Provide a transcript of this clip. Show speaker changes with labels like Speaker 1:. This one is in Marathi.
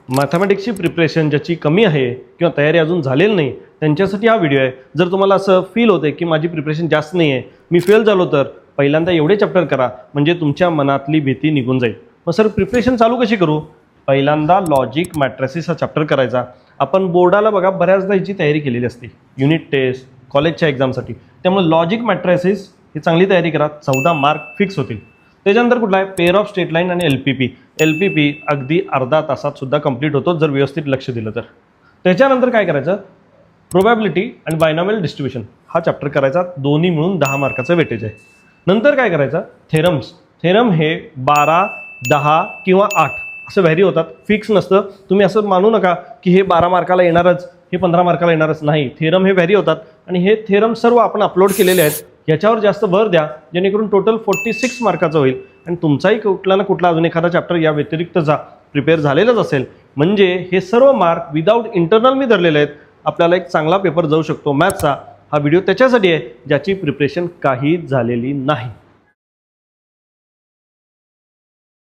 Speaker 1: मॅथमॅटिक्सची प्रिपरेशन ज्याची कमी आहे किंवा तयारी अजून झालेली नाही त्यांच्यासाठी हा व्हिडिओ आहे। जर तुम्हाला असं फील होते की माझी प्रिपरेशन जास्त नाही आहे, मी फेल झालो, तर पहिल्यांदा एवढे चॅप्टर करा म्हणजे तुमच्या मनातली भीती निघून जाईल। मग सर प्रिपरेशन चालू कशी करू? पहिल्यांदा लॉजिक मॅट्रिसेस हा चॅप्टर करायचा। आपण बोर्डाला बघा बऱ्याचदा याची तयारी केलेली असते, युनिट टेस्ट, कॉलेजच्या एक्झामसाठी, त्यामुळे लॉजिक मॅट्रिसेस ही चांगली तयारी करा, 14 मार्क फिक्स होतील। त्याच्यानंतर कुठला आहे? पेअर ऑफ स्ट्रेट लाईन आणि एल पी पी अगदी अर्धा तासात सुद्धा कंप्लीट होतो जर व्यवस्थित लक्ष दिलं तर। त्याच्यानंतर काय करायचं? प्रोबॅबिलिटी आणि बायनॉमियल डिस्ट्रीब्युशन हा चॅप्टर करायचा, दोन्ही मिळून 10 मार्काचं वेटेज आहे। नंतर काय करायचं? थेरम हे 12, 10 किंवा 8 असं व्हॅरी होतात, फिक्स नसतं। तुम्ही असं मानू नका की हे 12 मार्काला येणारच, हे 15 मार्काला येणारच, नाही। थेरम हे व्हॅरी होतात आणि हे थेरम सर्व आपण अपलोड केलेले आहेत, याच्यावर जास्त भर द्या जेणेकरून टोटल 46 मार्काचं होईल आणि तुमचाही कुठला ना कुठला अजून एखादा चॅप्टर या व्यतिरिक्त प्रिपेअर झालेलाच असेल, म्हणजे हे सर्व मार्क विदाऊट इंटरनल मी धरलेले आहेत। आपल्याला एक चांगला पेपर जाऊ शकतो मॅथ्सचा। हा व्हिडिओ त्याच्यासाठी आहे ज्याची प्रिपरेशन काहीच झालेली नाही।